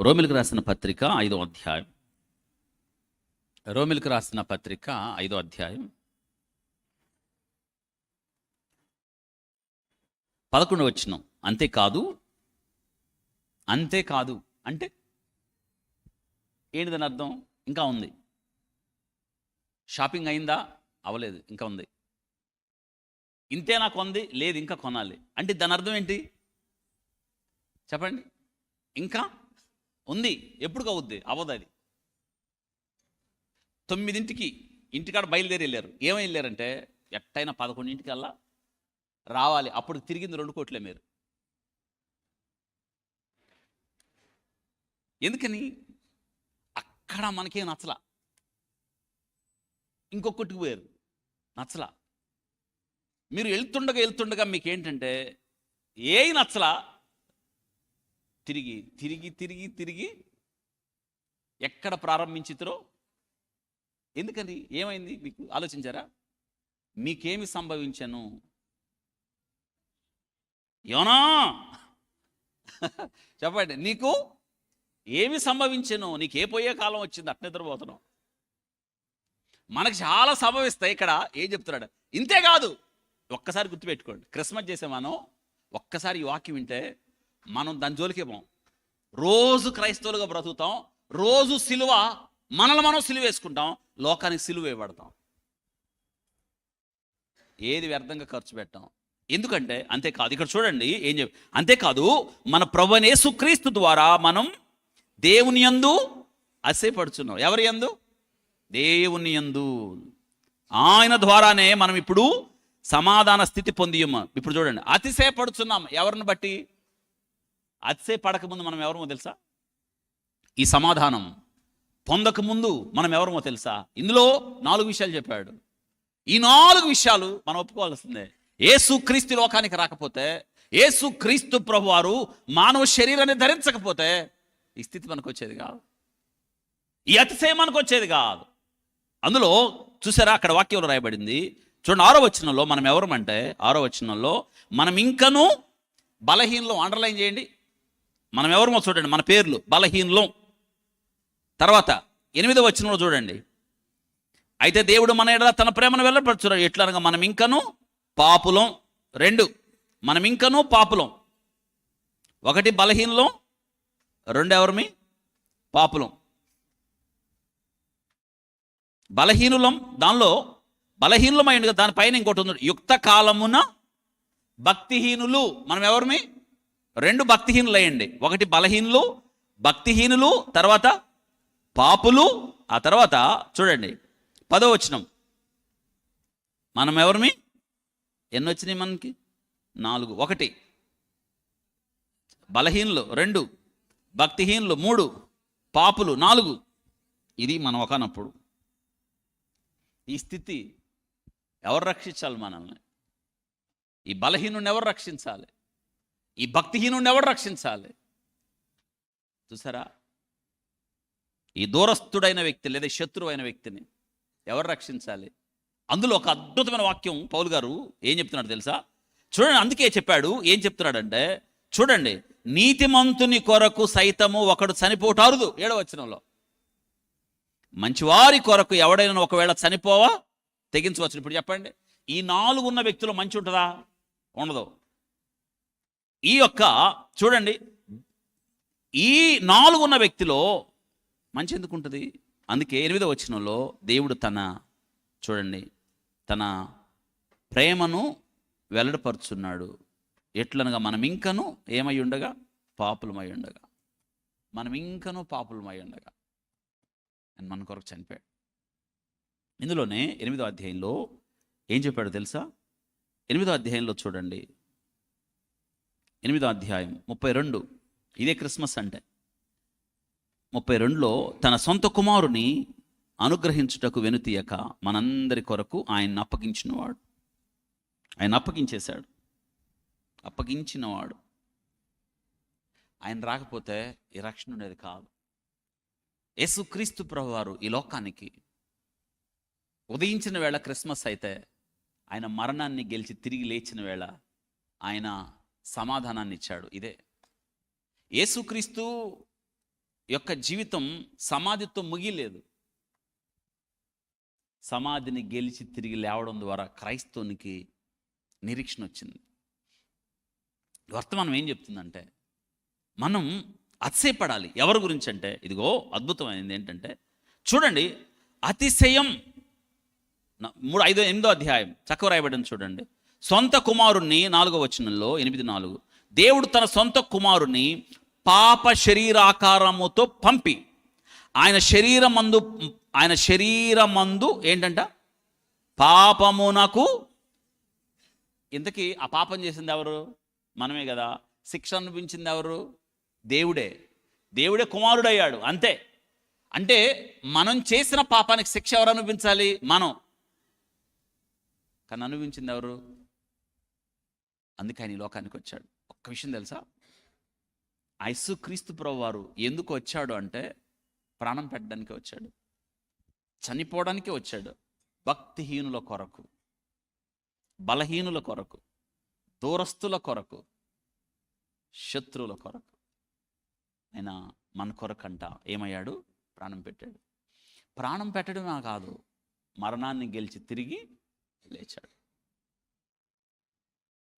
రోమిలకు రాసిన పత్రిక 5వ అధ్యాయం. రోమిలకు రాసిన పత్రిక 5వ అధ్యాయం 11వ వచనం. అంతేకాదు అంటే ఏంటిదని అర్థం? ఇంకా ఉంది. షాపింగ్ అయిందా? అవ్వలేదు, ఇంకా ఉంది. ఇంతే నాకు ఉంది, లేదు ఇంకా కొనాలి అంటే దాని అర్థం ఏంటి చెప్పండి? ఇంకా ఉంది. ఎప్పుడు అవుద్ది? అవ్వదు. అది 9ంటికి ఇంటికాడ బయలుదేరి వెళ్ళారు. ఏమై వెళ్ళారంటే ఎట్టయినా 11ంటికల్లా రావాలి. అప్పుడు తిరిగింది 2 కోట్లే మీరు. ఎందుకని? అక్కడ మనకేం నచ్చలా, ఇంకొకటికి పోయారు, నచ్చలా. మీరు వెళ్తుండగా మీకేంటంటే ఏ నచ్చలా, తిరిగి తిరిగి తిరిగి తిరిగి ఎక్కడ ప్రారంభించితురో. ఎందుకని? ఏమైంది మీకు ఆలోచించారా? మీకేమి సంభవించను? యోనా చెప్పండి, నీకు ఏమి సంభవించను? నీకు ఏ పోయే కాలం వచ్చింది? అట్నే నిద్రపోతున్నావు. మనకు చాలా సంభవిస్తాయి. ఇక్కడ ఏం చెప్తున్నాడు? ఇంతే కాదు. ఒక్కసారి గుర్తుపెట్టుకోండి, క్రిస్మస్ చేసే మనం ఒక్కసారి ఈ వాక్యం వింటే మనం దాని జోలికే పోం. రోజు క్రైస్తవులుగా బ్రతుకుతాం, రోజు సిలువ మనల్ని మనం సిలువ వేసుకుంటాం, లోకానికి సిలువ వేయబడతాం. ఏది వ్యర్థంగా ఖర్చు పెట్టాం. ఎందుకంటే అంతేకాదు, ఇక్కడ చూడండి ఏం చెప్పి, అంతేకాదు మన ప్రభువైన యేసుక్రీస్తు ద్వారా మనం దేవుని యందు అతిశయపడుచున్నాం. ఎవరి యందు? దేవుని యందు. ఆయన ద్వారానే మనం ఇప్పుడు సమాధాన స్థితి పొందియము. ఇప్పుడు చూడండి, అతిశయపడుచున్నాం. ఎవరిని బట్టి? అతిశయపడకముందు మనం ఎవరమో తెలుసా? ఈ సమాధానం పొందకముందు మనం ఎవరమో తెలుసా? ఇందులో 4 విషయాలు చెప్పాడు. ఈ 4 విషయాలు మనం ఒప్పుకోవాల్సిందే. యేసుక్రీస్తు లోకానికి రాకపోతే, యేసుక్రీస్తు ప్రభువారు మానవ శరీరాన్ని ధరించకపోతే ఈ స్థితి మనకు వచ్చేది కాదు, ఈ అతిశయం మనకు వచ్చేది కాదు. అందులో చూసారా, అక్కడ వాక్యంలో రాయబడింది చూడండి, 6వ వచనంలో మనం ఎవరమంటే, 6వ వచనంలో మనం ఇంకనూ బలహీనలం. అండర్లైన్ చేయండి. మనం ఎవరమో చూడండి, మన పేర్లు బలహీనలం. తర్వాత 8వ వచనంలో చూడండి, అయితే దేవుడు మన ఎడల తన ప్రేమను వెల్లడిపరచున్నాడు. ఎట్లా అనగా మనం ఇంకనూ పాపులం. 2 మనం ఇంకనూ పాపులం. 1 బలహీనలం, 2 ఎవరమి? పాపులం. బలహీనులం, దానిలో బలహీనులమైంది. దానిపైన ఇంకోటి ఉంది, యుక్త కాలమున భక్తిహీనులు. మనం ఎవరమి? 2 భక్తిహీనులు అయ్యండి. 1 బలహీనులు, భక్తిహీనులు, తర్వాత పాపులు. ఆ తర్వాత చూడండి 10వ వచనం, మనం ఎవరమి? ఎన్ని వచ్చినాయి మనకి? 4. 1 బలహీనులు, 2 భక్తిహీనులు, 3 పాపులు, 4. ఇది మనం ఒకనప్పుడు. ఈ స్థితి ఎవరు రక్షించాలి మనల్ని? ఈ బలహీనుడిని ఎవరు రక్షించాలి? ఈ భక్తిహీనుడిని ఎవరు రక్షించాలి? చూసారా, ఈ దూరస్థుడైన వ్యక్తి లేదా శత్రువైన వ్యక్తిని ఎవరు రక్షించాలి? అందులో ఒక అద్భుతమైన వాక్యం పౌలు గారు ఏం చెప్తున్నాడు తెలుసా? చూడండి, అందుకే చెప్పాడు. ఏం చెప్తున్నాడంటే చూడండి, నీతిమంతుని కొరకు సైతము ఒకడు చనిపోటారుదు. 7వ వచనంలో, మంచివారి కొరకు ఎవడైనా ఒకవేళ చనిపోవా తెగించవచ్చు. ఇప్పుడు చెప్పండి, ఈ 4 ఉన్న వ్యక్తులు మంచి ఉంటుందా? ఉండదు. ఈ యొక్క చూడండి, ఈ 4 ఉన్న వ్యక్తిలో మంచి ఎందుకు ఉంటుంది? అందుకే 8వ వచనంలో దేవుడు చూడండి తన ప్రేమను వెల్లడిపరుచున్నాడు. ఎట్లనగా మనం ఇంకనూ ఏమై ఉండగా? పాపులమై ఉండగా. మనం ఇంకనూ పాపులమై ఉండగా అని మన కొరకు చనిపోయాడు. ఇందులోనే 8వ అధ్యాయంలో ఏం చెప్పాడు తెలుసా? 8వ అధ్యాయంలో చూడండి, 8వ అధ్యాయం 32. ఇదే క్రిస్మస్ అంటే. 32లో తన సొంత కుమారుని అనుగ్రహించుటకు వెనుతీయక మనందరి కొరకు ఆయన అప్పగించినవాడు. ఆయన అప్పగించేశాడు. అప్పగించినవాడు. ఆయన రాకపోతే ఈ రక్షణ ఉండేది కాదు. యేసుక్రీస్తు ప్రభువారు ఈ లోకానికి ఉదయించిన వేళ క్రిస్మస్ అయితే, ఆయన మరణాన్ని గెలిచి తిరిగి లేచిన వేళ ఆయన సమాధానాన్ని ఇచ్చాడు. ఇదే యేసుక్రీస్తు యొక్క జీవితం సమాధితో ముగిలేదు. సమాధిని గెలిచి తిరిగి లేవడం ద్వారా క్రైస్తవునికి నిరీక్షణ వచ్చింది. వర్తమానం ఏం చెప్తుందంటే మనం అతిశయపడాలి. ఎవరి గురించి అంటే ఇదిగో అద్భుతమైనది ఏంటంటే చూడండి, అతిశయం 3:5-8 అధ్యాయం చక్కగా రాయబడింది చూడండి. సొంత కుమారుణ్ణి 4వ వచనంలో 8:4 దేవుడు తన సొంత కుమారుని పాప శరీరాకారముతో పంపి ఆయన శరీరమందు ఏంటంట పాపమునకు. ఇంతకీ ఆ పాపం చేసింది ఎవరు? మనమే కదా. శిక్ష అనిపించింది ఎవరు? దేవుడే. దేవుడే కుమారుడయ్యాడు అంతే. అంటే మనం చేసిన పాపానికి శిక్ష ఎవరు అనుభవించాలి? మనం. కానీ అనుభవించింది ఎవరు? అందుకే ఆయన ఈ లోకానికి వచ్చాడు. ఒక్క విషయం తెలుసా, యేసుక్రీస్తు ప్రభువారు ఎందుకు వచ్చాడు అంటే ప్రాణం పెట్టడానికి వచ్చాడు, చనిపోవడానికి వచ్చాడు. భక్తిహీనుల కొరకు, బలహీనుల కొరకు, దూరస్తుల కొరకు, శత్రువుల కొరకు ఆయన మన కొరకంట ఏమయ్యాడు? ప్రాణం పెట్టాడు. ప్రాణం పెట్టడమే కాదు, మరణాన్ని గెలిచి తిరిగి లేచాడు.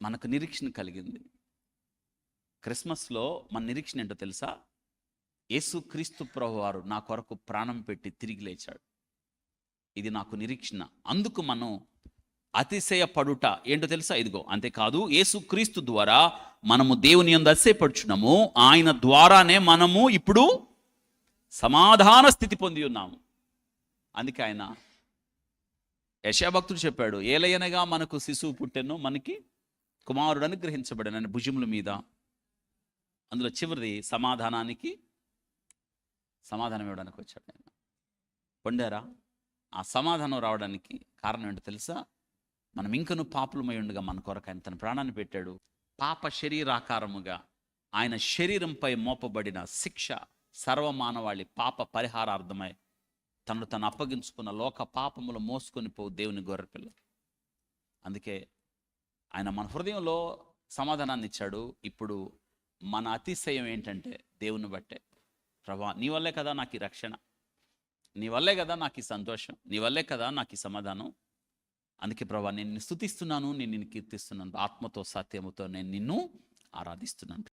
మనకు నిరీక్షణ కలిగింది. క్రిస్మస్లో మన నిరీక్షణ ఏంటో తెలుసా? యేసుక్రీస్తు ప్రభువారు నా కొరకు ప్రాణం పెట్టి తిరిగి లేచాడు. ఇది నాకు నిరీక్షణ. అందుకు మనం అతిశయపడుట ఏంటో తెలుసా? ఇదిగో. అంతేకాదు, యేసుక్రీస్తు ద్వారా మనము దేవుని యందు అతిశయపడుచున్నాము. ఆయన ద్వారానే మనము ఇప్పుడు సమాధాన స్థితి పొంది ఉన్నాము. అందుకే ఆయన యెషయా భక్తుడు చెప్పాడు, ఏలయనగా మనకు శిశువు పుట్టెను, మనకి కుమారుడు అనుగ్రహించబడిన భుజముల మీద. అందులో చివరిది సమాధానానికి, సమాధానం ఇవ్వడానికి వచ్చాడు ఆయన. పొందారా? ఆ సమాధానం రావడానికి కారణం ఏంటో తెలుసా? మనం ఇంకను పాపులమై ఉండగా మన కొరకు ఆయన తన ప్రాణాన్ని పెట్టాడు. పాప శరీరాకారముగా ఆయన శరీరంపై మోపబడిన శిక్ష సర్వమానవాళి పాప పరిహారార్థమై తను అప్పగించుకున్న లోక పాపములు మోసుకొని పోవు దేవుని గొర్రెపిల్ల. అందుకే ఆయన మన హృదయంలో సమాధానాన్ని ఇచ్చాడు. ఇప్పుడు మన అతిశయం ఏంటంటే దేవుని బట్టే, ప్రభా నీ వల్లే కదా నాకు ఈ రక్షణ, నీ వల్లే కదా నాకు ఈ సంతోషం, నీ వల్లే కదా నాకు ఈ సమాధానం. అందుకే ప్రభా నేను నిన్ను స్తుతిస్తున్నాను, నేను నిన్ను కీర్తిస్తున్నాను, ఆత్మతో సత్యముతో నేను నిన్ను ఆరాధిస్తున్నాను.